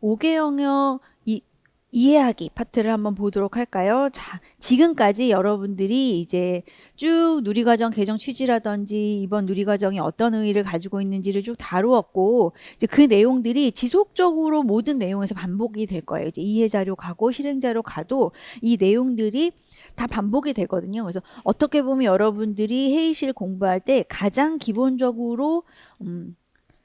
5개 영역 이해하기 파트를 한번 보도록 할까요? 자, 지금까지 여러분들이 이제 쭉 누리과정 개정 취지라든지 이번 누리과정이 어떤 의의를 가지고 있는지를 쭉 다루었고, 이제 그 내용들이 지속적으로 모든 내용에서 반복이 될 거예요. 이제 이해 자료 가고 실행 자료 가도 이 내용들이 다 반복이 되거든요. 그래서 어떻게 보면 여러분들이 회의실 공부할 때 가장 기본적으로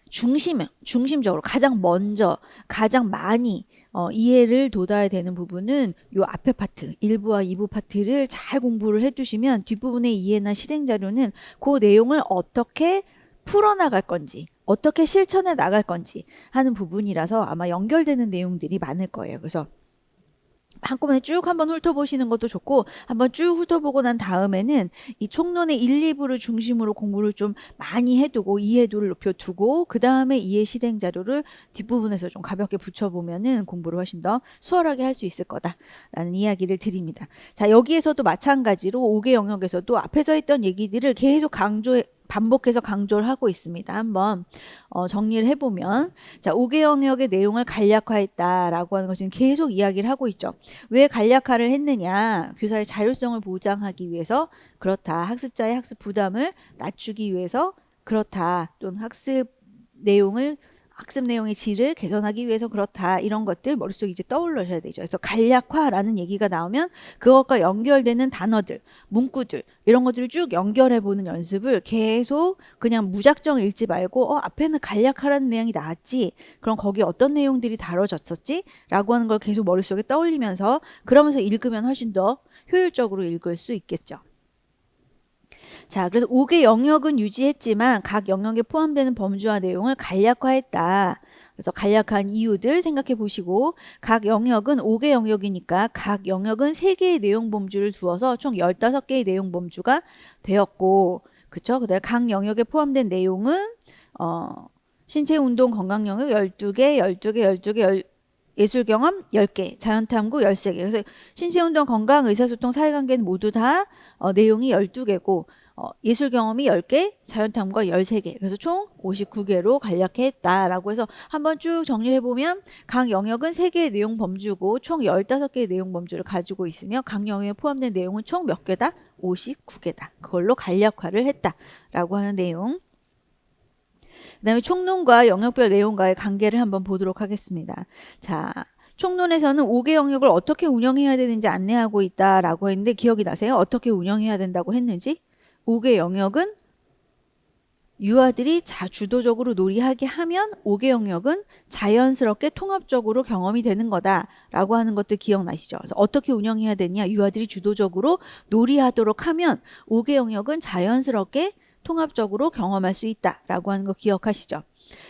중심적으로 가장 먼저 가장 많이 이해를 돋아야 되는 부분은 요 앞에 파트 1부와 2부 파트를 잘 공부를 해두시면 뒷부분의 이해나 실행 자료는 그 내용을 어떻게 풀어나갈 건지 어떻게 실천해 나갈 건지 하는 부분이라서 아마 연결되는 내용들이 많을 거예요. 그래서 한꺼번에 쭉 한번 훑어보시는 것도 좋고, 한번 쭉 훑어보고 난 다음에는 이 총론의 1, 2부를 중심으로 공부를 좀 많이 해두고 이해도를 높여두고 그 다음에 이해 실행 자료를 뒷부분에서 좀 가볍게 붙여보면은 공부를 훨씬 더 수월하게 할 수 있을 거다라는 이야기를 드립니다. 자, 여기에서도 마찬가지로 5개 영역에서도 앞에서 했던 얘기들을 계속 반복해서 강조를 하고 있습니다. 한번 정리를 해보면, 자, 5개 영역의 내용을 간략화했다라고 하는 것은 계속 이야기를 하고 있죠. 왜 간략화를 했느냐? 교사의 자율성을 보장하기 위해서 그렇다. 학습자의 학습 부담을 낮추기 위해서 그렇다. 또는 학습 내용의 질을 개선하기 위해서 그렇다. 이런 것들 머릿속에 이제 떠올르셔야 되죠. 그래서 간략화라는 얘기가 나오면 그것과 연결되는 단어들, 문구들 이런 것들을 쭉 연결해 보는 연습을 계속 그냥 무작정 읽지 말고 앞에는 간략화라는 내용이 나왔지. 그럼 거기 어떤 내용들이 다뤄졌었지? 라고 하는 걸 계속 머릿속에 떠올리면서 그러면서 읽으면 훨씬 더 효율적으로 읽을 수 있겠죠. 자, 그래서 5개 영역은 유지했지만 각 영역에 포함되는 범주와 내용을 간략화했다. 그래서 간략한 이유들 생각해 보시고, 각 영역은 5개 영역이니까 각 영역은 3개의 내용 범주를 두어서 총 15개의 내용 범주가 되었고, 그쵸? 그다음에 각 영역에 포함된 내용은 신체 운동 건강 영역 12개, 예술 경험 10개, 자연 탐구 13개. 그래서 신체 운동 건강 의사소통 사회관계는 모두 다 내용이 12개고 예술 경험이 10개, 자연 탐구가 13개. 그래서 총 59개로 간략했다라고 해서 한번 쭉 정리해 보면 각 영역은 3개의 내용 범주고 총 15개의 내용 범주를 가지고 있으며 각 영역에 포함된 내용은 총 몇 개다? 59개다. 그걸로 간략화를 했다라고 하는 내용. 그 다음에 총론과 영역별 내용과의 관계를 한번 보도록 하겠습니다. 자, 총론에서는 5개 영역을 어떻게 운영해야 되는지 안내하고 있다라고 했는데 기억이 나세요? 어떻게 운영해야 된다고 했는지? 5개 영역은 유아들이 주도적으로 놀이하게 하면 5개 영역은 자연스럽게 통합적으로 경험이 되는 거다라고 하는 것도 기억나시죠? 그래서 어떻게 운영해야 되냐? 유아들이 주도적으로 놀이하도록 하면 5개 영역은 자연스럽게 통합적으로 경험할 수 있다라고 하는 거 기억하시죠?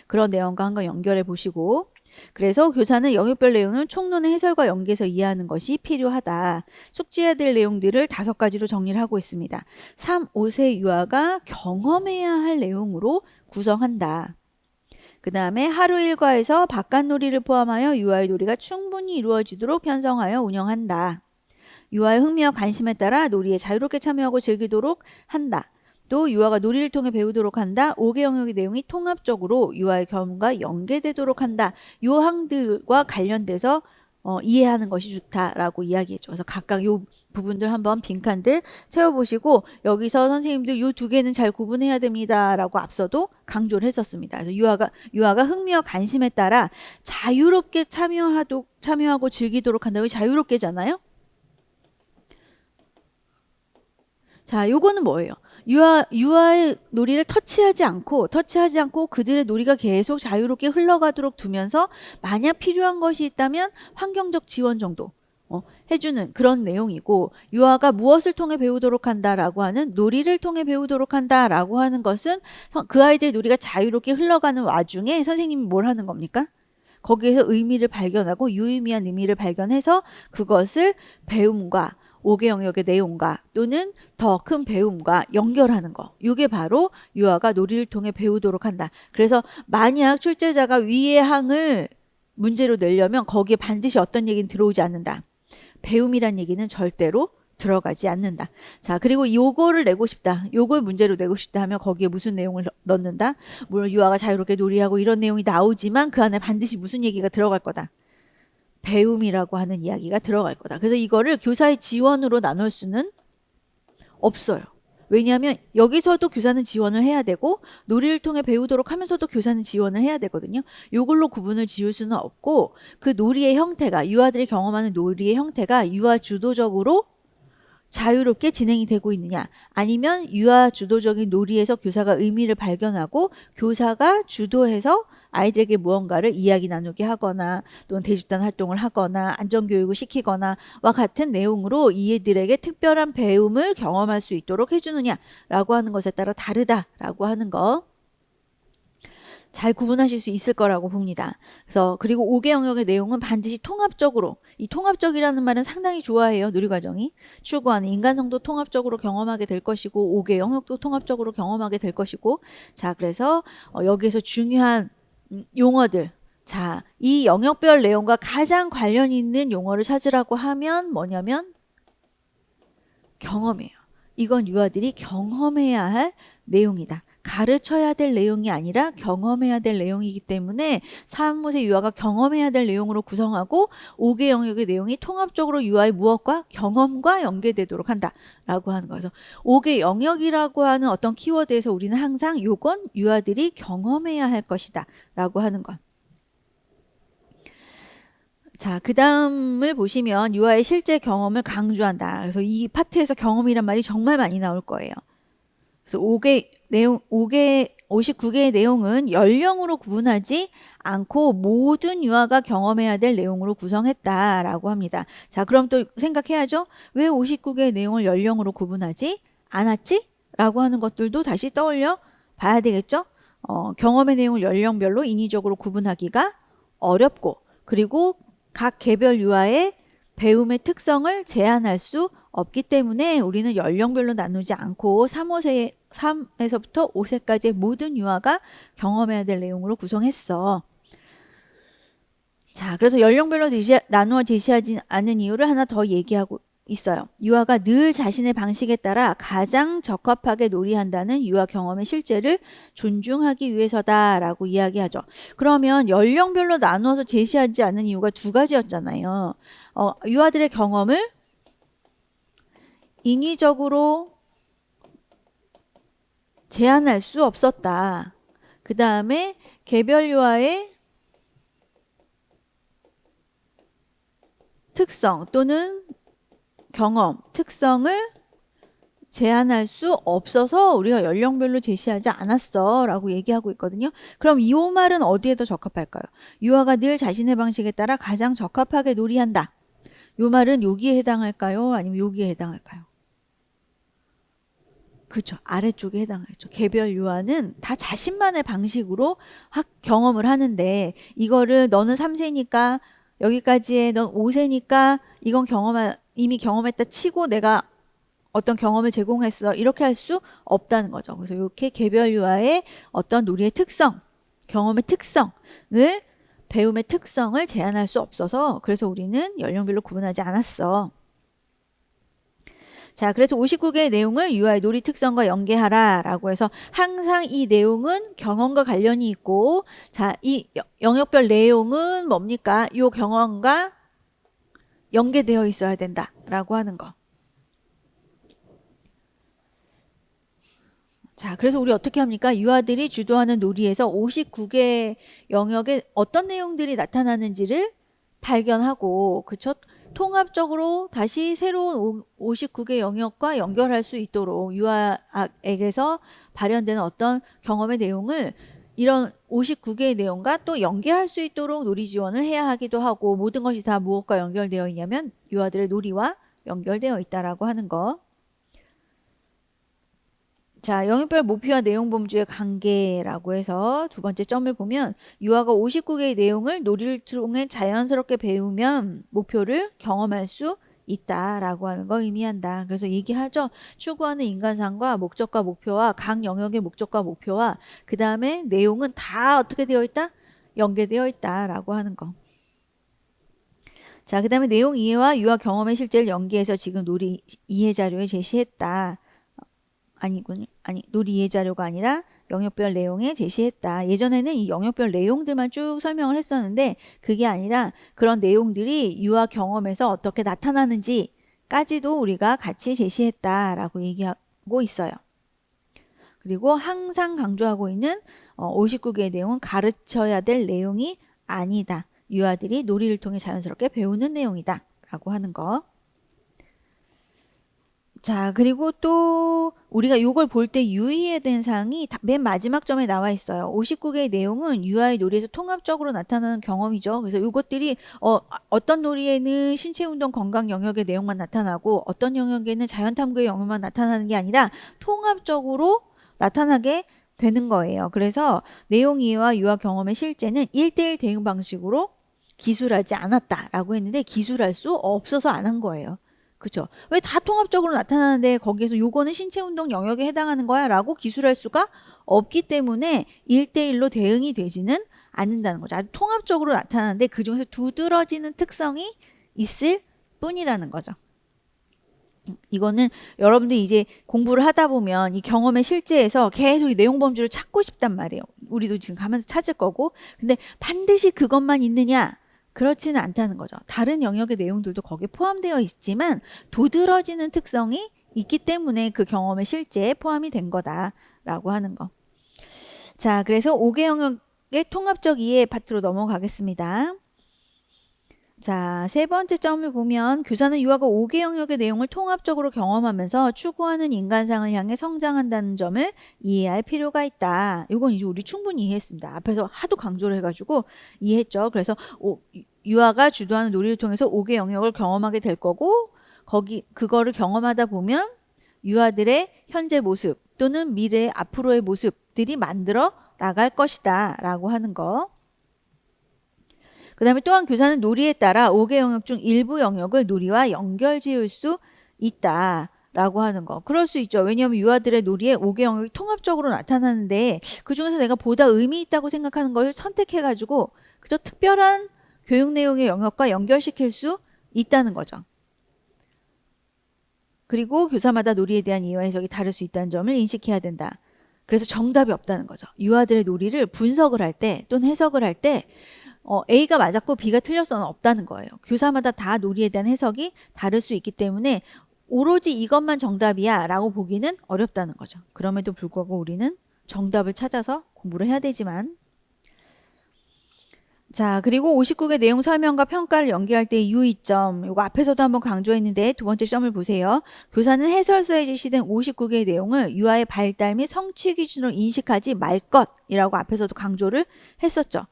그런 내용과 한번 연결해 보시고, 그래서 교사는 영역별 내용을 총론의 해설과 연계해서 이해하는 것이 필요하다. 숙지해야 될 내용들을 5가지로 정리를 하고 있습니다. 3, 5세 유아가 경험해야 할 내용으로 구성한다. 그 다음에 하루 일과에서 바깥놀이를 포함하여 유아의 놀이가 충분히 이루어지도록 편성하여 운영한다. 유아의 흥미와 관심에 따라 놀이에 자유롭게 참여하고 즐기도록 한다. 또 유아가 놀이를 통해 배우도록 한다. 5개 영역의 내용이 통합적으로 유아의 경험과 연계되도록 한다. 요 항들과 관련돼서 이해하는 것이 좋다라고 이야기했죠. 그래서 각각 요 부분들 한번 빈칸들 채워보시고 여기서 선생님들 요 2개는 잘 구분해야 됩니다라고 앞서도 강조를 했었습니다. 그래서 유아가 흥미와 관심에 따라 자유롭게 참여하고 즐기도록 한다. 왜 자유롭게잖아요? 자, 요거는 뭐예요? 유아의 놀이를 터치하지 않고 그들의 놀이가 계속 자유롭게 흘러가도록 두면서 만약 필요한 것이 있다면 환경적 지원 정도 해주는 그런 내용이고, 유아가 무엇을 통해 배우도록 한다라고 하는 놀이를 통해 배우도록 한다라고 하는 것은 그 아이들의 놀이가 자유롭게 흘러가는 와중에 선생님이 뭘 하는 겁니까? 거기에서 의미를 발견하고 유의미한 의미를 발견해서 그것을 배움과 5개 영역의 내용과 또는 더 큰 배움과 연결하는 거. 이게 바로 유아가 놀이를 통해 배우도록 한다. 그래서 만약 출제자가 위의 항을 문제로 내려면 거기에 반드시 어떤 얘기는 들어오지 않는다. 배움이란 얘기는 절대로 들어가지 않는다. 자, 그리고 요거를 내고 싶다. 요걸 문제로 내고 싶다 하면 거기에 무슨 내용을 넣는다? 물론 유아가 자유롭게 놀이하고 이런 내용이 나오지만 그 안에 반드시 무슨 얘기가 들어갈 거다. 배움이라고 하는 이야기가 들어갈 거다. 그래서 이거를 교사의 지원으로 나눌 수는 없어요. 왜냐하면 여기서도 교사는 지원을 해야 되고 놀이를 통해 배우도록 하면서도 교사는 지원을 해야 되거든요. 이걸로 구분을 지을 수는 없고 그 놀이의 형태가 유아들이 경험하는 놀이의 형태가 유아 주도적으로 자유롭게 진행이 되고 있느냐 아니면 유아 주도적인 놀이에서 교사가 의미를 발견하고 교사가 주도해서 아이들에게 무언가를 이야기 나누게 하거나 또는 대집단 활동을 하거나 안전교육을 시키거나 와 같은 내용으로 이들에게 특별한 배움을 경험할 수 있도록 해주느냐라고 하는 것에 따라 다르다라고 하는 거 잘 구분하실 수 있을 거라고 봅니다. 그래서 그리고 5개 영역의 내용은 반드시 통합적으로 이 통합적이라는 말은 상당히 좋아해요. 누리과정이 추구하는 인간성도 통합적으로 경험하게 될 것이고 5개 영역도 통합적으로 경험하게 될 것이고 자 그래서 여기에서 중요한 용어들 자, 이 영역별 내용과 가장 관련 있는 용어를 찾으라고 하면 뭐냐면 경험이에요. 이건 유아들이 경험해야 할 내용이다. 가르쳐야 될 내용이 아니라 경험해야 될 내용이기 때문에 사무세 유아가 경험해야 될 내용으로 구성하고 5개 영역의 내용이 통합적으로 유아의 무엇과 경험과 연계되도록 한다라고 하는 거죠. 5개 영역이라고 하는 어떤 키워드에서 우리는 항상 요건 유아들이 경험해야 할 것이다 라고 하는 것. 자, 그 다음을 보시면 유아의 실제 경험을 강조한다. 그래서 이 파트에서 경험이란 말이 정말 많이 나올 거예요. 그래서 59개의 내용은 연령으로 구분하지 않고 모든 유아가 경험해야 될 내용으로 구성했다라고 합니다. 자, 그럼 또 생각해야죠. 왜 59개의 내용을 연령으로 구분하지 않았지? 라고 하는 것들도 다시 떠올려 봐야 되겠죠. 경험의 내용을 연령별로 인위적으로 구분하기가 어렵고 그리고 각 개별 유아의 배움의 특성을 제한할 수 없기 때문에 우리는 연령별로 나누지 않고 3에서부터 5세까지의 모든 유아가 경험해야 될 내용으로 구성했어. 자, 그래서 연령별로 나누어 제시하지 않은 이유를 하나 더 얘기하고 있어요. 유아가 늘 자신의 방식에 따라 가장 적합하게 놀이한다는 유아 경험의 실제를 존중하기 위해서다라고 이야기하죠. 그러면 연령별로 나누어서 제시하지 않은 이유가 두 가지였잖아요. 유아들의 경험을 인위적으로 제한할 수 없었다. 그 다음에 개별 유아의 특성 또는 경험, 특성을 제한할 수 없어서 우리가 연령별로 제시하지 않았어 라고 얘기하고 있거든요. 그럼 이 말은 어디에 더 적합할까요? 유아가 늘 자신의 방식에 따라 가장 적합하게 놀이한다. 이 말은 여기에 해당할까요? 아니면 여기에 해당할까요? 그렇죠. 아래쪽에 해당하죠. 개별 유아는 다 자신만의 방식으로 경험을 하는데 이거를 너는 3세니까 여기까지에 넌 5세니까 이건 이미 경험했다 치고 내가 어떤 경험을 제공했어. 이렇게 할 수 없다는 거죠. 그래서 이렇게 개별 유아의 어떤 놀이의 특성, 경험의 특성을 배움의 특성을 제한할 수 없어서 그래서 우리는 연령별로 구분하지 않았어. 자, 그래서 59개의 내용을 유아의 놀이 특성과 연계하라 라고 해서 항상 이 내용은 경험과 관련이 있고 자, 이 영역별 내용은 뭡니까? 이 경험과 연계되어 있어야 된다 라고 하는 거. 자, 그래서 우리 어떻게 합니까? 유아들이 주도하는 놀이에서 59개 영역에 어떤 내용들이 나타나는지를 발견하고 그쵸? 통합적으로 다시 새로운 59개 영역과 연결할 수 있도록 유아에게서 발현되는 어떤 경험의 내용을 이런 59개의 내용과 또 연결할 수 있도록 놀이 지원을 해야 하기도 하고 모든 것이 다 무엇과 연결되어 있냐면 유아들의 놀이와 연결되어 있다라고 하는 거. 자, 영역별 목표와 내용 범주의 관계라고 해서 두 번째 점을 보면 유아가 59개의 내용을 놀이를 통해 자연스럽게 배우면 목표를 경험할 수 있다라고 하는 거 의미한다. 그래서 얘기하죠. 추구하는 인간상과 목적과 목표와 각 영역의 목적과 목표와 그 다음에 내용은 다 어떻게 되어 있다? 연계되어 있다라고 하는 거. 자, 그 다음에 내용 이해와 유아 경험의 실제를 연계해서 지금 놀이 이해 자료에 제시했다. 놀이 이해 자료가 아니라 영역별 내용에 제시했다. 예전에는 이 영역별 내용들만 쭉 설명을 했었는데 그게 아니라 그런 내용들이 유아 경험에서 어떻게 나타나는지까지도 우리가 같이 제시했다라고 얘기하고 있어요. 그리고 항상 강조하고 있는 59개의 내용은 가르쳐야 될 내용이 아니다. 유아들이 놀이를 통해 자연스럽게 배우는 내용이다. 라고 하는 거. 자, 그리고 또 우리가 이걸 볼 때 유의해야 되는 사항이 맨 마지막 점에 나와 있어요. 59개의 내용은 유아의 놀이에서 통합적으로 나타나는 경험이죠. 그래서 이것들이 어떤 놀이에는 신체운동 건강 영역의 내용만 나타나고 어떤 영역에는 자연탐구의 영역만 나타나는 게 아니라 통합적으로 나타나게 되는 거예요. 그래서 내용 이해와 유아 경험의 실제는 1대1 대응 방식으로 기술하지 않았다라고 했는데 기술할 수 없어서 안 한 거예요. 그죠? 왜 다 통합적으로 나타나는데 거기에서 요거는 신체운동 영역에 해당하는 거야 라고 기술할 수가 없기 때문에 1대1로 대응이 되지는 않는다는 거죠. 아주 통합적으로 나타나는데 그중에서 두드러지는 특성이 있을 뿐이라는 거죠. 이거는 여러분들이 이제 공부를 하다 보면 이 경험의 실제에서 계속 이 내용 범주를 찾고 싶단 말이에요. 우리도 지금 가면서 찾을 거고. 근데 반드시 그것만 있느냐? 그렇지는 않다는 거죠. 다른 영역의 내용들도 거기에 포함되어 있지만 도드러지는 특성이 있기 때문에 그 경험의 실제에 포함이 된 거다라고 하는 거. 자, 그래서 5개 영역의 통합적 이해 파트로 넘어가겠습니다. 자, 세 번째 점을 보면 교사는 유아가 5개 영역의 내용을 통합적으로 경험하면서 추구하는 인간상을 향해 성장한다는 점을 이해할 필요가 있다. 이건 이제 우리 충분히 이해했습니다. 앞에서 하도 강조를 해가지고 이해했죠. 그래서 유아가 주도하는 놀이를 통해서 5개 영역을 경험하게 될 거고 그거를 경험하다 보면 유아들의 현재 모습 또는 미래의 앞으로의 모습들이 만들어 나갈 것이다 라고 하는 거. 그 다음에 또한 교사는 놀이에 따라 5개 영역 중 일부 영역을 놀이와 연결 지을 수 있다라고 하는 거. 그럴 수 있죠. 왜냐하면 유아들의 놀이에 5개 영역이 통합적으로 나타나는데 그중에서 내가 보다 의미 있다고 생각하는 걸 선택해가지고 그저 특별한 교육 내용의 영역과 연결시킬 수 있다는 거죠. 그리고 교사마다 놀이에 대한 이해와 해석이 다를 수 있다는 점을 인식해야 된다. 그래서 정답이 없다는 거죠. 유아들의 놀이를 분석을 할 때 또는 해석을 할 때 A가 맞았고 B가 틀렸어는 없다는 거예요. 교사마다 다 놀이에 대한 해석이 다를 수 있기 때문에 오로지 이것만 정답이야 라고 보기는 어렵다는 거죠. 그럼에도 불구하고 우리는 정답을 찾아서 공부를 해야 되지만 자, 그리고 59개 내용 설명과 평가를 연계할 때의 유의점, 이거 앞에서도 한번 강조했는데 두 번째 점을 보세요. 교사는 해설서에 제시된 59개의 내용을 유아의 발달 및 성취 기준으로 인식하지 말 것이라고 앞에서도 강조를 했었죠.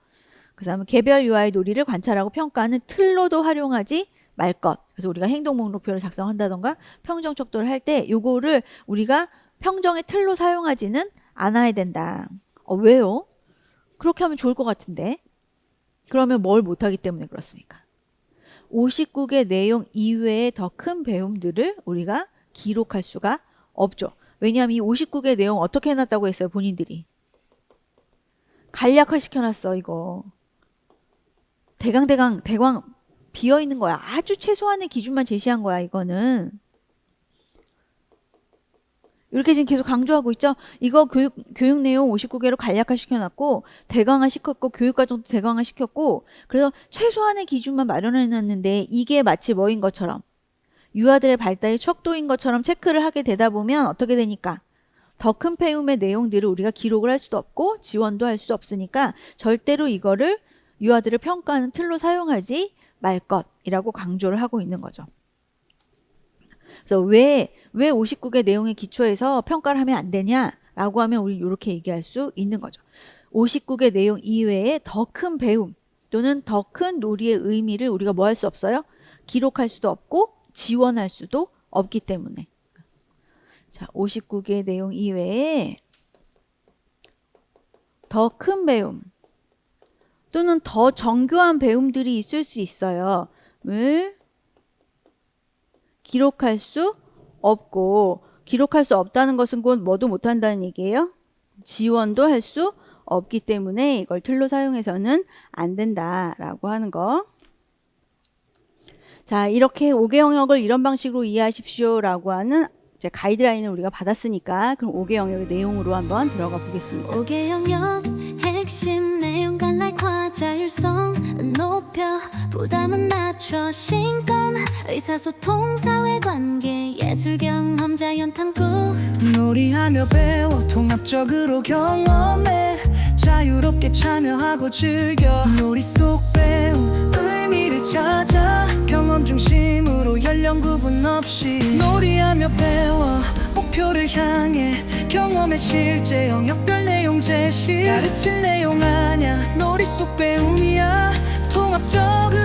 그 다음에 개별 유아의 놀이를 관찰하고 평가하는 틀로도 활용하지 말 것. 그래서 우리가 행동 목록표를 작성한다던가 평정 척도를 할 때 요거를 우리가 평정의 틀로 사용하지는 않아야 된다. 왜요? 그렇게 하면 좋을 것 같은데. 그러면 뭘 못하기 때문에 그렇습니까? 59개 내용 이외의 더 큰 배움들을 우리가 기록할 수가 없죠. 왜냐하면 이 59개 내용 어떻게 해놨다고 했어요, 본인들이. 간략화 시켜놨어, 이거. 대강 비어있는 거야. 아주 최소한의 기준만 제시한 거야, 이거는. 이렇게 지금 계속 강조하고 있죠. 이거 교육 내용 59개로 간략화 시켜놨고 대강화 시켰고 교육과정도 대강화 시켰고 그래서 최소한의 기준만 마련해놨는데 이게 마치 뭐인 것처럼 유아들의 발달이 척도인 것처럼 체크를 하게 되다 보면 어떻게 되니까 더 큰 배움의 내용들을 우리가 기록을 할 수도 없고 지원도 할 수 없으니까 절대로 이거를 유아들을 평가하는 틀로 사용하지 말 것이라고 강조를 하고 있는 거죠. 그래서 왜 59개 내용의 기초에서 평가를 하면 안 되냐라고 하면 우리 이렇게 얘기할 수 있는 거죠. 59개 내용 이외에 더 큰 배움 또는 더 큰 놀이의 의미를 우리가 뭐 할 수 없어요? 기록할 수도 없고 지원할 수도 없기 때문에. 자, 59개 내용 이외에 더 큰 배움 또는 더 정교한 배움들이 있을 수 있어요. 을 기록할 수 없고 기록할 수 없다는 것은 곧 뭐도 못한다는 얘기예요. 지원도 할 수 없기 때문에 이걸 틀로 사용해서는 안 된다라고 하는 거. 자, 이렇게 5개 영역을 이런 방식으로 이해하십시오라고 하는 이제 가이드라인을 우리가 받았으니까 그럼 5개 영역의 내용으로 한번 들어가 보겠습니다. 5개 영역 핵심 내용 갈라이 과자율성 높여 부담은 낮춰 신권 의사소통 사회관계 예술 경험 자연 탐구 놀이하며 배워 통합적으로 경험해 자유롭게 참여하고 즐겨 놀이 속 배움 의미를 찾아 경험 중심으로 연령 구분 없이 놀이하며 배워 목표를 향해 경험의 실제 영역별 내용 제시 가르칠 내용 아냐 놀이 속 배움이야 통합적으로